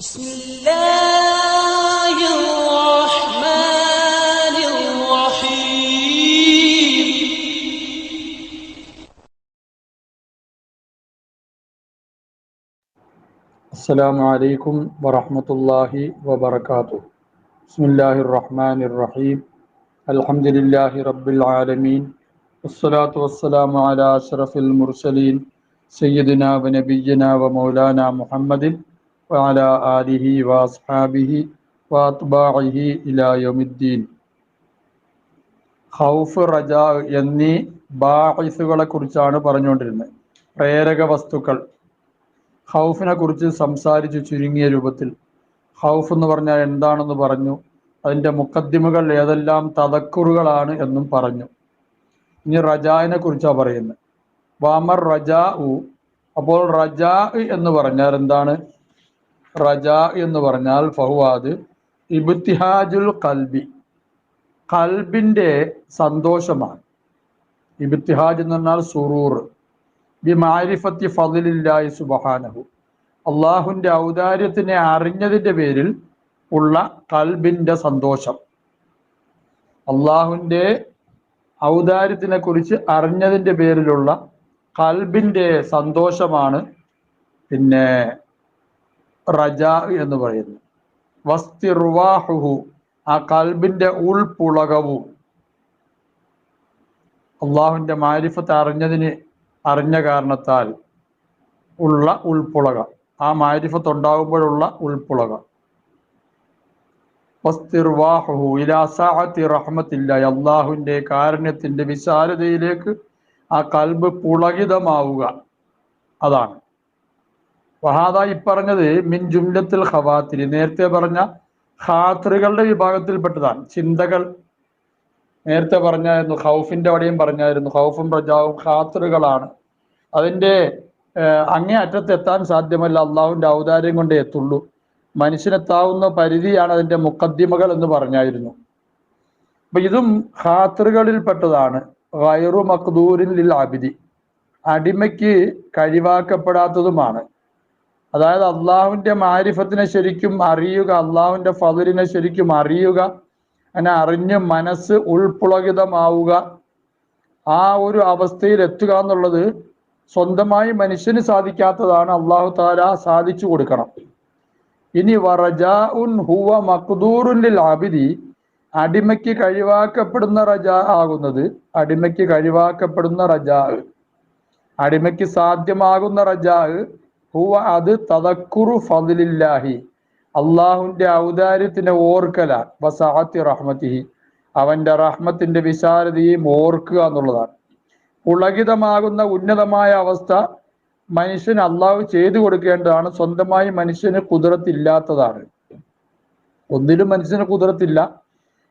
بسم الله الرحمن الرحيم. السلام عليكم ورحمة الله وبركاته. بسم الله الرحمن الرحيم. الحمد لله رب العالمين. والصلاة والسلام على أشرف المرسلين سيدنا ونبينا ومولانا محمد وعلى آله وأصحابه وأتباعه إلى يوم الدين. ഖൗഫ്, റജാ എന്നീ ബാഇസുകളെ കുറിച്ചാണ് പറഞ്ഞുകൊണ്ടിരുന്നത്. പ്രേരക വസ്തുക്കൾ. ഖൗഫിനെ കുറിച്ച് സംസാരിച്ചു ചുരുങ്ങിയ രൂപത്തിൽ. ഖൗഫ് എന്ന് പറഞ്ഞാൽ എന്താണെന്ന് പറഞ്ഞു. അതിൻ്റെ മുഖദ്ദിമകൾ ഏതെല്ലാം തദക്കുറുകളാണ് എന്നും പറഞ്ഞു. ഇനി റജാഇനെ കുറിച്ചാണ് പറയുന്നത്. വാമർ റജാ ഉ. അപ്പോൾ റജാ എന്ന് പറഞ്ഞാൽ എന്താണ്? റജാ എന്ന് പറഞ്ഞാൽ ഫഹുവാദ് ഇബ്തിഹാജുൽ ഖൽബി, ഖൽബിൻ്റെ സന്തോഷമാണ്. ഇബ്തിഹാജ് എന്ന് പറഞ്ഞാൽ സുറൂർ. ബിമാരിഫത്തി ഫളിലില്ലാഹി സുബ്ഹാനഹു, അള്ളാഹുവിൻ്റെ ഔദാര്യത്തിനെ അറിഞ്ഞതിൻ്റെ പേരിൽ ഉള്ള ഖൽബിൻ്റെ സന്തോഷം. അള്ളാഹുവിൻ്റെ ഔദാര്യത്തിനെ കുറിച്ച് അറിഞ്ഞതിൻ്റെ പേരിലുള്ള ഖൽബിൻ്റെ സന്തോഷമാണ് പിന്നെ റജാ എന്ന് പറയുന്നത്. വസ്തിർവാഹുഹു, ആ ഖൽബിൻ്റെ ഉൾപുളകവും. അള്ളാഹുവിൻ്റെ മാരിഫത്ത് അറിഞ്ഞ കാരണത്താൽ ഉള്ള ഉൾപ്പുളക, ആ മാരിഫത്ത് ഉണ്ടാകുമ്പോഴുള്ള ഉൾപ്പുളക. വസ്തിർവാഹുഹു ഇലാ സഅതി റഹ്മത്തില്ലാഹി, അള്ളാഹുവിൻ്റെ കാരുണ്യത്തിൻ്റെ വിശാലതയിലേക്ക് ആ ഖൽബ് പുളകിതമാവുക, അതാണ്. വഹാദ, ഇപ്പറഞ്ഞത് മിൻ ജുംലത്തുൽ ഖവാത്തിരി, നേരത്തെ പറഞ്ഞ ഖാത്തിറുകളുടെ വിഭാഗത്തിൽപ്പെട്ടതാണ്. ചിന്തകൾ നേരത്തെ പറഞ്ഞായിരുന്നു. ഖൗഫിൻ്റെ അവിടെയും പറഞ്ഞായിരുന്നു. ഖൗഫും റജാവും ഖാത്തിറുകളാണ്. അതിൻ്റെ അങ്ങേ അറ്റത്തെത്താൻ സാധ്യമല്ല, അള്ളാഹുവിൻ്റെ ഔദാര്യം കൊണ്ടേ എത്തുള്ളൂ. മനുഷ്യനെത്താവുന്ന പരിധിയാണ് അതിൻ്റെ മുഖദ്ദിമകൾ എന്ന് പറഞ്ഞായിരുന്നു. അപ്പം ഇതും ഖാത്തിറുകളിൽപ്പെട്ടതാണ്. ഗൈറു മഖ്ദൂരിൻ ലിൽ അബ്ദി, അടിമയ്ക്ക് കഴിവാക്കപ്പെടാത്തതുമാണ്. അതായത് അള്ളാഹുവിൻ്റെ മാരിഫത്തിനെ ശരിക്കും അറിയുക, അള്ളാഹുവിൻ്റെ ഫളിലിനെ ശരിക്കും അറിയുക, അങ്ങനെ അറിഞ്ഞ് മനസ്സ് ഉൾപുളകിതമാവുക, ആ ഒരു അവസ്ഥയിൽ എത്തുക എന്നുള്ളത് സ്വന്തമായി മനുഷ്യന് സാധിക്കാത്തതാണ്. അള്ളാഹു തആല സാധിച്ചു കൊടുക്കണം. ഇനി വറജാഉൻ ഹുവ മഖ്ദൂറുൻ ലിൽ അബ്ദി, അടിമയ്ക്ക് കഴിവാക്കപ്പെടുന്ന റജാ ആകുന്നത്, അടിമയ്ക്ക് കഴിവാക്കപ്പെടുന്ന റജാ, അടിമയ്ക്ക് സാധ്യമാകുന്ന റജാ ഹുവ, അത് തദക്കുറു ഫളിലില്ലാഹി, അള്ളാഹുവിൻ്റെ ഔദാര്യത്തിനെ ഓർക്കല, വസഅത്തി റഹ്മത്തിഹി, അവൻ്റെ റഹ്മത്തിൻ്റെ വിശാലതയും ഓർക്കുക എന്നുള്ളതാണ്. പുളകിതമാകുന്ന ഉന്നതമായ അവസ്ഥ മനുഷ്യന് അള്ളാഹു ചെയ്തു കൊടുക്കേണ്ടതാണ്. സ്വന്തമായി മനുഷ്യന് കുദ്റത്തില്ലാത്തതാണ്. ഒന്നിലും മനുഷ്യന് കുദ്റത്തില്ല,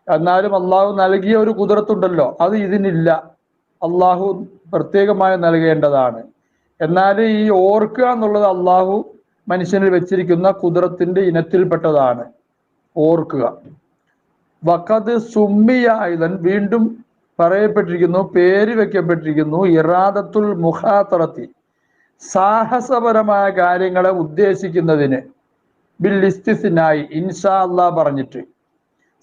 എന്നാലും അള്ളാഹു നൽകിയ ഒരു കുദ്റത്തുണ്ടല്ലോ, അത് ഇതിനില്ല. അള്ളാഹു പ്രത്യേകമായി നൽകേണ്ടതാണ്. എന്നാൽ ഈ ഓർക്കുക എന്നുള്ളത് അള്ളാഹു മനുഷ്യനിൽ വെച്ചിരിക്കുന്ന കുദ്റത്തിൻ്റെ ഇനത്തിൽപ്പെട്ടതാണ്, ഓർക്കുക. വഖദ് സുമ്മിയ ഐദൻ, വീണ്ടും പറയപ്പെട്ടിരിക്കുന്നു, പേര് വെക്കപ്പെട്ടിരിക്കുന്നു, ഇറാദത്തുൽ മുഖാത്തറത്തി, സാഹസപരമായ കാര്യങ്ങളെ ഉദ്ദേശിക്കുന്നതിന്, ബിൽ ഇസ്തിസ്നായി, ഇൻഷാ അല്ലാഹ് പറഞ്ഞിട്ട്.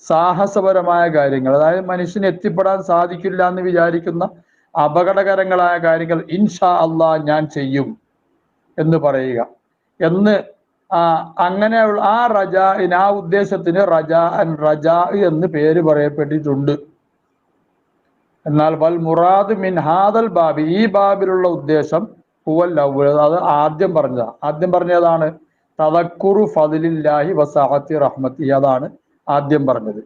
സാഹസപരമായ കാര്യങ്ങൾ, അതായത് മനുഷ്യന് എത്തിപ്പെടാൻ സാധിക്കില്ല എന്ന് വിചാരിക്കുന്ന അപകടകരങ്ങളായ കാര്യങ്ങൾ ഇൻഷാ അല്ലാഹ് ഞാൻ ചെയ്യും എന്ന് പറയുക എന്ന്, അങ്ങനെയുള്ള ആ റജാഇന്, ആ ഉദ്ദേശത്തിന് റജാ എന്ന് പേര് പറയപ്പെട്ടിട്ടുണ്ട്. എന്നാൽ വൽ മുറാദ് മിൻ ഹാദൽ ബാബി, ഈ ബാബിലുള്ള ഉദ്ദേശം ഹുവൽ അവ്വൽ, അത് ആദ്യം പറഞ്ഞതാണ് തദക്കുറു ഫളിലില്ലാഹി വസഅത്തി റഹ്മത്തി, അതാണ് ആദ്യം പറഞ്ഞത്.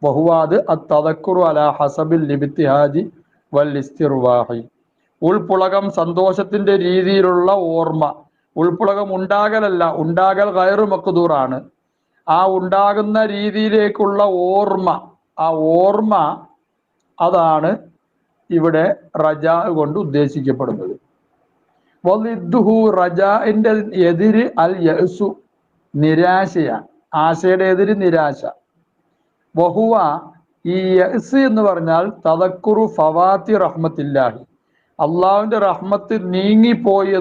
വഹുവാദ് അത്തദക്കുറു അലാ ഹസബിൽ ഇബ്തിഹാജി വൽ ഇസ്തിർവാഹി, ഉൾപുളകം സന്തോഷത്തിന്റെ രീതിയിലുള്ള ഓർമ്മ. ഉൾപുളകം ഉണ്ടാകലല്ല, ഉണ്ടാകൽ ഗൈറു മഖ്ദൂറാണ്. ആ ഉണ്ടാകുന്ന രീതിയിലേക്കുള്ള ഓർമ്മ, ആ ഓർമ്മ, അതാണ് ഇവിടെ റജാ കൊണ്ട് ഉദ്ദേശിക്കപ്പെടുന്നത്. വളിദ്ദുഹു, റജാഇന്റെ എതിര് അൽ യഅ്സു, നിരാശയാണ്. ആശയുടെ എതിര് നിരാശ. വഹുവ, ഈ യഅ്സ് എന്ന് പറഞ്ഞാൽ തദക്കുറു ഫവാത്തി റഹ്മത്തില്ലാഹി, അള്ളാഹുവിൻ്റെ റഹ്മത്ത് നീങ്ങിപ്പോയി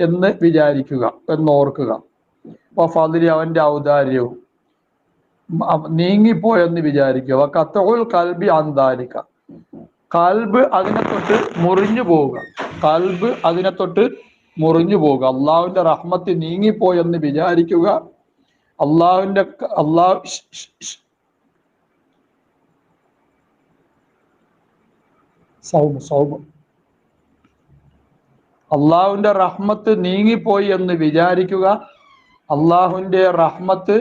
എന്ന് വിചാരിക്കുക, എന്നോർക്കുക. ഫദ്ലി അവന്റെ ഔദാര്യവും നീങ്ങിപ്പോയെന്ന് വിചാരിക്കുക. കത്തഉൽ കൽബി അന്താലിക്ക, കൽബ് അതിനെ തൊട്ട് മുറിഞ്ഞു പോവുക, കൽബ് അതിനെ തൊട്ട് മുറിഞ്ഞു പോവുക. അള്ളാഹുവിന്റെ റഹ്മത്ത് നീങ്ങിപ്പോയെന്ന് വിചാരിക്കുക. അള്ളാഹുവിന്റെ അള്ളാഹുവിന്റെ റഹ്മത്ത് നീങ്ങിപ്പോയി എന്ന് വിചാരിക്കുക. അള്ളാഹുവിന്റെ റഹ്മത്ത്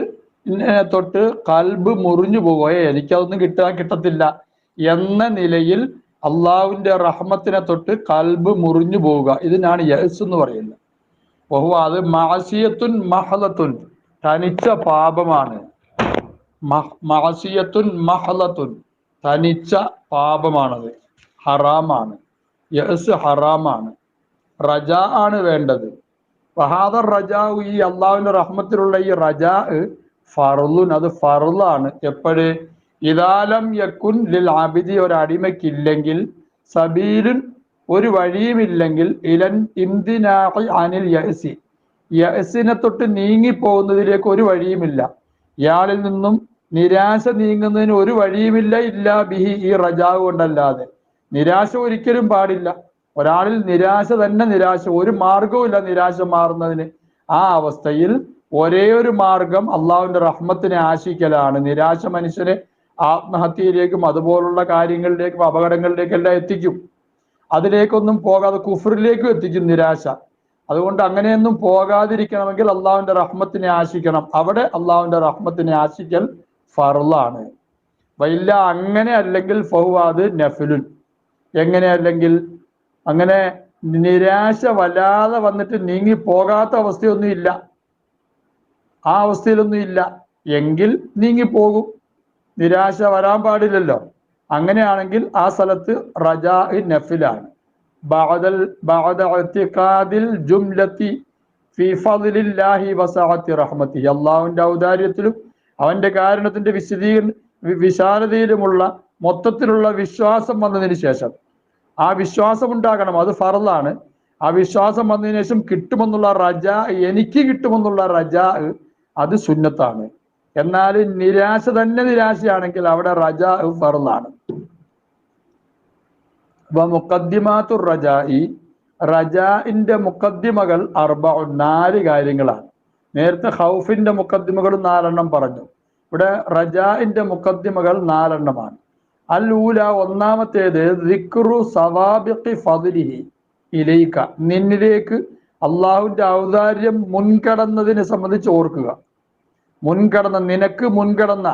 തൊട്ട് കൽബ് മുറിഞ്ഞു പോവുക, എനിക്കതൊന്നും കിട്ടത്തില്ല എന്ന നിലയിൽ അള്ളാഹുവിന്റെ റഹ്മത്തിനെ തൊട്ട് കൽബ് മുറിഞ്ഞു പോവുക. ഇതിനാണ് യഅ്സ് എന്ന് പറയുന്നത്. അത് മഅസിയത്തുൻ മഹ്ലത്തുൻ, തനിച്ച പാപമാണ്. മഅസിയത്തുൻ മഹ്ലത്തുൻ, തനിച്ച പാപമാണത്, ഹറാമാണ്. യഅ്സ് ഹറാമാണ്. റജാ ആണ് വേണ്ടത്. വഹാദർ റജാ, ഈ അള്ളാഹുവിന്റെ റഹ്മത്തിലുള്ള ഈ റജാ ഫർളുൻ, അത് ഫർളാണ്. എപ്പോഴ്? ഇദാലം യക്കുൻ ലിൽ അബിദി, ഒരടിമയ്ക്കില്ലെങ്കിൽ, സബീലുൻ, ഒരു വഴിയുമില്ലെങ്കിൽ, ഇലൻ ഇംതിനാഇ അനിൽ യഅ്സി, യഅ്സിനെ തൊട്ട് നീങ്ങിപ്പോകുന്നതിലേക്ക് ഒരു വഴിയുമില്ല. ഇയാളിൽ നിന്നും നിരാശ നീങ്ങുന്നതിന് ഒരു വഴിയുമില്ല. ഇല്ലാ ബിഹി, ഈ റജാവ് കൊണ്ടല്ലാതെ. നിരാശ ഒരിക്കലും പാടില്ല. ഒരാളിൽ നിരാശ തന്നെ നിരാശ, ഒരു മാർഗവുമില്ല നിരാശ മാറുന്നതിന്. ആ അവസ്ഥയിൽ ഒരേ ഒരു മാർഗം അള്ളാഹുവിന്റെ റഹ്മത്തിനെ ആശിക്കലാണ്. നിരാശ മനുഷ്യനെ ആത്മഹത്യയിലേക്കും അതുപോലുള്ള കാര്യങ്ങളിലേക്കും അപകടങ്ങളിലേക്കെല്ലാം എത്തിക്കും. അതിലേക്കൊന്നും പോകാതെ കുഫറിലേക്കും എത്തിക്കും നിരാശ. അതുകൊണ്ട് അങ്ങനെയൊന്നും പോകാതിരിക്കണമെങ്കിൽ അള്ളാഹുവിന്റെ റഹ്മത്തിനെ ആശിക്കണം. അവിടെ അള്ളാഹുവിന്റെ റഹ്മത്തിനെ ആശിക്കൽ ഫർളാണ്. വൈല്ല, അങ്ങനെ അല്ലെങ്കിൽ ഫഹുവാദ് നഫ്ലുൻ. എങ്ങനെ അല്ലെങ്കിൽ? അങ്ങനെ നിരാശ വല്ലാതെ വന്നിട്ട് നീങ്ങി പോകാത്ത അവസ്ഥയൊന്നും ഇല്ല, ആ അവസ്ഥയിലൊന്നും ഇല്ല എങ്കിൽ നീങ്ങിപ്പോകും. നിരാശ വരാൻ പാടില്ലല്ലോ. അങ്ങനെയാണെങ്കിൽ ആ സ്ഥലത്ത് റജാ നഫിലാണ്. ബഅദ ഇഅ്തിഖാദിൽ ജുംലത്തി ഫീ ഫദ്ലില്ലാഹി വസഅത്തി റഹ്മത്തിഹി, അല്ലാഹുവിന്റെ ഔദാര്യത്തിലും അവന്റെ കാരുണ്യത്തിന്റെ വിശാലതയിലുമുള്ള മൊത്തത്തിലുള്ള വിശ്വാസം വന്നതിന് ശേഷം, ആ വിശ്വാസം ഉണ്ടാകണം, അത് ഫർളാണ്. ആ വിശ്വാസം വന്നതിന് ശേഷം കിട്ടുമെന്നുള്ള റജാ, എനിക്ക് കിട്ടുമെന്നുള്ള റജാ, അത് സുന്നത്താണ്. എന്നാൽ നിരാശ തന്നെ നിരാശയാണെങ്കിൽ അവിടെ റജാ ഫർളാണ്. മുഖദ്ദിമാത്തു റജാഇ, റജാഇന്റെ മുഖദ്ദിമകൾ അർബഉൻ, 4 കാര്യങ്ങളാണ്. നേരത്തെ ഖൗഫിന്റെ മുഖദ്ദിമകൾ 4 പറഞ്ഞു. ഇവിടെ റജാഇന്റെ മുഖദ്ദിമകൾ 4 അൽ ഊല, ഒന്നാമത്തേത് ദിക്റു സവാബിഖി ഫദ്ലിഹി ഇലൈക, നിന്നിലേക്ക് അള്ളാഹുവിന്റെ ഔദാര്യം മുൻകടന്നതിനെ സംബന്ധിച്ച് ഓർക്കുക. നിനക്ക് മുൻകടന്ന,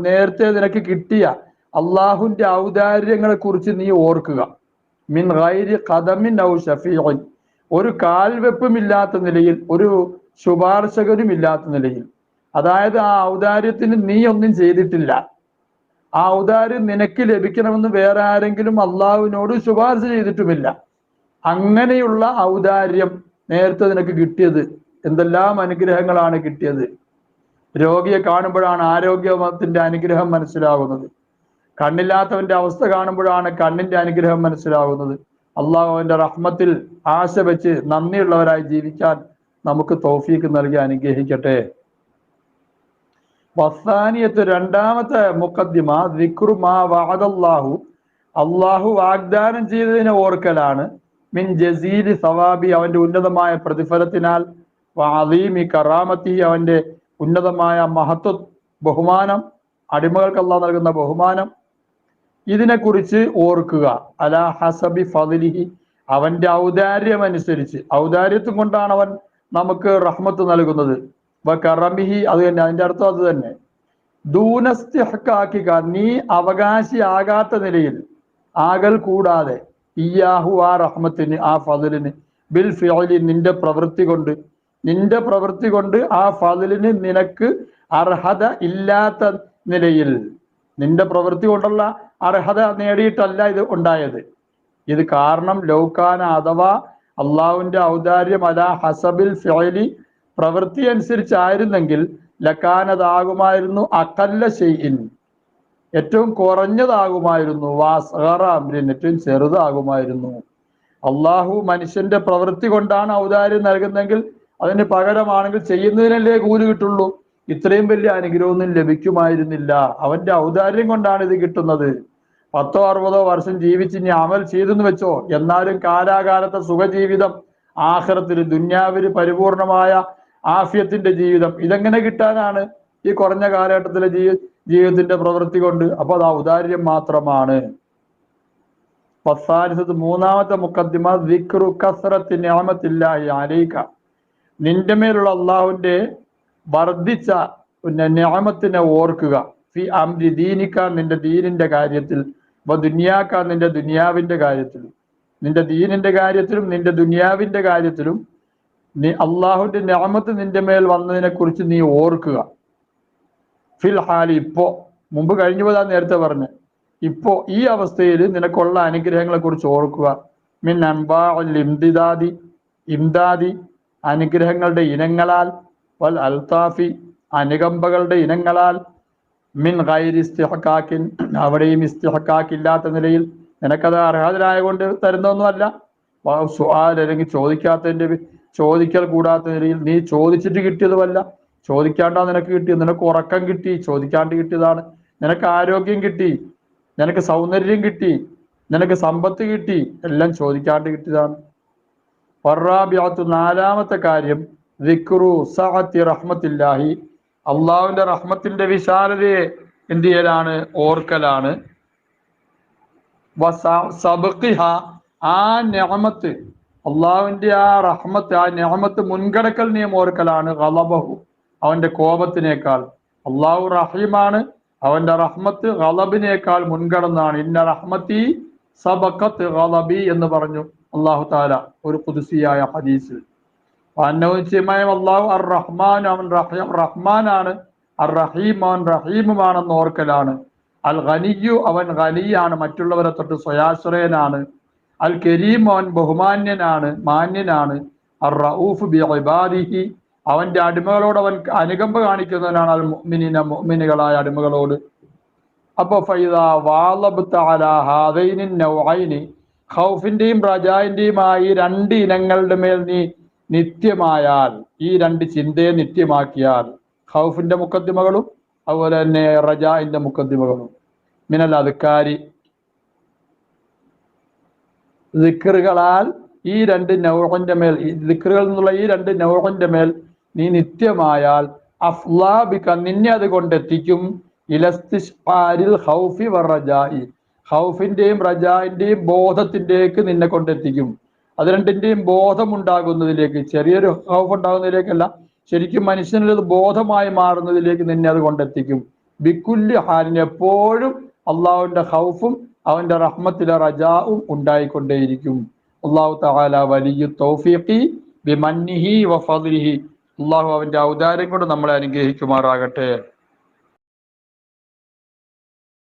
നേരത്തെ നിനക്ക് കിട്ടിയ അള്ളാഹുവിന്റെ ഔദാര്യങ്ങളെ കുറിച്ച് നീ ഓർക്കുക. മിൻ ഗൈരി ഖദമിൻ ഔ ഷഫീഇൻ, ഒരു കാൽവെപ്പുമില്ലാത്ത നിലയിൽ, ഒരു ശുപാർശകനും ഇല്ലാത്ത നിലയിൽ. അതായത് ആ ഔദാര്യത്തിന് നീ ഒന്നും ചെയ്തിട്ടില്ല, ആ ഔദാര്യം നിനക്ക് ലഭിക്കണമെന്ന് വേറെ ആരെങ്കിലും അള്ളാഹുവിനോട് ശുപാർശ ചെയ്തിട്ടുമില്ല. അങ്ങനെയുള്ള ഔദാര്യം നേരത്തെ നിനക്ക് കിട്ടിയത്. എന്തെല്ലാം അനുഗ്രഹങ്ങളാണ് കിട്ടിയത്. രോഗിയെ കാണുമ്പോഴാണ് ആരോഗ്യത്തിന്റെ അനുഗ്രഹം മനസ്സിലാകുന്നത്. കണ്ണില്ലാത്തവന്റെ അവസ്ഥ കാണുമ്പോഴാണ് കണ്ണിന്റെ അനുഗ്രഹം മനസ്സിലാകുന്നത്. അള്ളാഹു അവന്റെ റഹ്മത്തിൽ ആശ വെച്ച് നന്ദിയുള്ളവരായി ജീവിക്കാൻ നമുക്ക് തൗഫീക്ക് നൽകി അനുഗ്രഹിക്കട്ടെ. വസാനിയത്ത്, രണ്ടാമത്തെ മുഖദ്ദിമ ദിക്റു മാ വഅദല്ലാഹു, അള്ളാഹു വാഗ്ദാനം ചെയ്തതിനെ ഓർക്കലാണ്. മിൻ ജസീലി സവാബി, അവന്റെ ഉന്നതമായ പ്രതിഫലത്തിനാൽ, വഅദീമി കറാമത്തി, അവന്റെ ഉന്നതമായ മഹത്വ ബഹുമാനം, അടിമകൾക്ക് അള്ളാഹു നൽകുന്ന ബഹുമാനം, ഇതിനെക്കുറിച്ച് ഓർക്കുക. അലാ ഹസബി ഫദ്ലിഹി, അവന്റെ ഔദാര്യം അനുസരിച്ച്. ഔദാര്യത്തും കൊണ്ടാണ് അവൻ നമുക്ക് റഹ്മത്ത് നൽകുന്നത്. കറമിഹി, അത് തന്നെ, അതിന്റെ അർത്ഥം അത് തന്നെ. ദൂനസ്തിഹ്കാക്കിക, നീ അവകാശിയാകാത്ത നിലയിൽ, ആകൽ കൂടാതെ, ഇയ്യാഹു, ആ റഹ്മത്തിന്, ആ ഫദ്ലിന്, ബിൽ ഫിഅലി, നിന്റെ പ്രവൃത്തി കൊണ്ട് ആ ഫദ്ലിന് നിനക്ക് അർഹത ഇല്ലാത്ത നിലയിൽ, നിന്റെ പ്രവൃത്തി കൊണ്ടുള്ള അർഹത നേടിയിട്ടല്ല ഇത് ഉണ്ടായത്. ഇത് കാരണം ലൗകാന, അഥവാ അള്ളാഹുവിന്റെ ഔദാര്യം അലാ ഹസബിൽ ഫിഅലി, പ്രവൃത്തി അനുസരിച്ചായിരുന്നെങ്കിൽ, ലക്കാനതാകുമായിരുന്നു, അഖല്ല ഷൈഇൻ, ഏറ്റവും കുറഞ്ഞതാകുമായിരുന്നു, വാസ്ഗറ അംരിൻ, ഏറ്റവും ചെറുതാകുമായിരുന്നു. അള്ളാഹു മനുഷ്യന്റെ പ്രവൃത്തി കൊണ്ടാണ് ഔദാര്യം നൽകുന്നതെങ്കിൽ അതിന് പകരമാണെങ്കിൽ ചെയ്യുന്നതിനല്ലേ കൂലി കിട്ടുള്ളൂ. ഇത്രയും വലിയ അനുഗ്രഹമൊന്നും ലഭിക്കുമായിരുന്നില്ല. അവന്റെ ഔദാര്യം കൊണ്ടാണ് ഇത് കിട്ടുന്നത്. 10-60 വർഷം ജീവിച്ച് ഇനി അമൽ ചെയ്തെന്ന് വെച്ചോ, എന്നാലും കാലാകാലത്തെ സുഖജീവിതം, ആഖിറത്തിൽ ദുന്യാവിൽ പരിപൂർണമായ ആഫിയത്തിന്റെ ജീവിതം, ഇതെങ്ങനെ കിട്ടാനാണ്? ഈ കുറഞ്ഞ കാലഘട്ടത്തിലെ ജീവിതത്തിന്റെ പ്രവൃത്തി കൊണ്ട്. അപ്പൊ അത് ഔദാര്യം മാത്രമാണ്. മൂന്നാമത്തെ മുഖദ്ദിമ ദിക്റു കസ്റത്തി നിഅമത്തില്ലാഹി അലൈക, നിന്റെ മേലുള്ള അള്ളാഹുവിന്റെ വർദ്ധിച്ച നിഅമത്തിനെ ഓർക്കുക. ഫി അംരി ദീനിക, നിന്റെ ദീനിന്റെ കാര്യത്തിൽ, ദുനിയാക്ക, നിന്റെ ദുനിയാവിന്റെ കാര്യത്തിലും. നിന്റെ ദീനിന്റെ കാര്യത്തിലും നിന്റെ ദുനിയാവിന്റെ കാര്യത്തിലും നീ അള്ളാഹുവിന്റെ നിഅമത്ത് നിന്റെ മേൽ വന്നതിനെ കുറിച്ച് നീ ഓർക്കുക. ഫിൽ ഹാലി, ഇപ്പോ, മുമ്പ് കഴിഞ്ഞു പോയതാ നേരത്തെ പറഞ്ഞ്, ഇപ്പോ ഈ അവസ്ഥയിൽ നിനക്കുള്ള അനുഗ്രഹങ്ങളെ കുറിച്ച് ഓർക്കുക. മിൻ അൻബാഉൽ ഇംദാദി, അനുഗ്രഹങ്ങളുടെ ഇനങ്ങളാൽ, വൽ അൽതാഫി, അനുകമ്പകളുടെ ഇനങ്ങളാൽ, മിൻ ഗൈരി ഇസ്തിഹ്ഖാഖിൻ, അവിടെയും ഇസ്തിഹ്ഖാഖില്ലാത്ത നിലയിൽ, നിനക്കത് അർഹതരായ കൊണ്ട് തരുന്നൊന്നുമല്ല. സുആൽ, അല്ലെങ്കിൽ ചോദിക്കൽ കൂടാത്ത നിലയിൽ, നീ ചോദിച്ചിട്ട് കിട്ടിയതുമല്ല. ചോദിക്കാണ്ടാ നിനക്ക് കിട്ടിയത്. നിനക്ക് ഉറക്കം കിട്ടി, ചോദിക്കാണ്ട് കിട്ടിയതാണ്. നിനക്ക് ആരോഗ്യം കിട്ടി, നിനക്ക് സൗന്ദര്യം കിട്ടി, നിനക്ക് സമ്പത്ത് കിട്ടി, എല്ലാം ചോദിക്കാണ്ട് കിട്ടിയതാണ്. വറാബിഅത്തു, നാലാമത്തെ കാര്യം, ദിക്റു സഅത്തി റഹ്മത്തില്ലാഹി, അള്ളാഹുവിന്റെ റഹ്മത്തിന്റെ വിശാലതയെ എന്ത് ചെയ്യലാണ്? ഓർക്കലാണ്. സബഖിഹ, ആ നിഅമത്ത്, അള്ളാഹുവിന്റെ ആ റഹ്മത്ത്, ആ നിഅമത്ത് മുൻകടക്കൽ നീ ഓർക്കലാണ്. ഗളബഹു, അവന്റെ കോപത്തിനേക്കാൾ. അള്ളാഹു റഹീമാണ്, അവന്റെ റഹ്മത്ത് ഗളബിനേക്കാൾ മുൻകടന്നാണ്. ഇന്ന റഹ്മത്തി സബഖത്ത് ഗളബി എന്ന് പറഞ്ഞു അള്ളാഹു താല ഒരു ഖുദ്സിയായ ഹദീസിൽ. നിശ്ചയമായും അള്ളാഹു അർ റഹ്മാൻ, അവൻ റഹ്മാനാണ്. അർ റഹീം, അവൻ റഹീമുമാണെന്ന് ഓർക്കലാണ്. അൽ ഖനിയ്യു, അവൻ ഖനിയാണ്, മറ്റുള്ളവരെ തൊട്ട് സ്വയാശ്രയനാണ്. അൽ കരീം, അവൻ ബഹുമാന്യനാണ്, മാന്യനാണ്. അർ റഊഫ് ബി ഇബാദിഹി, അവന്റെ അടിമകളോട് അവൻ അനുകമ്പ കാണിക്കുന്നവനാണ്. അൽ മുഅ്മിനീന, മുഅ്മിനുകളായ അടിമകളോട്. അപ്പൊ ഫൈദാ വാളബ്ത അലാ ഹാദൈനി നൗഐനി, ഖൗഫിന്റെയും റജായിന്റെയും ഈ രണ്ട് ഇനങ്ങളുടെ മേൽ നീ നിത്യമായാൽ, ഈ രണ്ട് ചിന്തയെ നിത്യമാക്കിയാൽ, ഖൗഫിന്റെ മുഖദ്ദിമകളും അതുപോലെ തന്നെ റജായിന്റെ മുഖദ്ദിമകളും, മിനൽ അദ്കാരി, ദിക്റുകളാൽ ഈ രണ്ട് നൗഇന്റെ മേൽ, ദിക്റുകളിൽ നിന്നുള്ള ഈ രണ്ട് നൗഇന്റെ മേൽ നീ നിത്യമായാൽ, അഫ്ലാബിക, നിന്നെ അത് കൊണ്ടെത്തിക്കും, ഇലസ്തിശ്ആരിൽ ഖൗഫി വറജായി, ഖൗഫിന്റെയും റജായിന്റെയും ബോധത്തിലേക്ക് നിന്നെ കൊണ്ടെത്തിക്കും. അത് രണ്ടിന്റെയും ബോധം ഉണ്ടാകുന്നതിലേക്ക്, ചെറിയൊരു ഖൗഫ് ഉണ്ടാകുന്നതിലേക്കല്ല, ശരിക്കും മനുഷ്യനത് ബോധമായി മാറുന്നതിലേക്ക് നിന്നെ അത് കൊണ്ടെത്തിക്കും. ബിക്കുല്ലി ഹാലിന്, എപ്പോഴും അള്ളാഹുവിന്റെ ഖൗഫും അവന്റെ റഹ്മത്തിലെ റജാവും ഉണ്ടായിക്കൊണ്ടേയിരിക്കും. അള്ളാഹു തആല വലിയ തൗഫീഖി ബിമന്നിഹി വഫദ്ലിഹി, അള്ളാഹു അവന്റെ ഔദാര്യം കൊണ്ട് നമ്മളെ അനുഗ്രഹിക്കുമാറാകട്ടെ.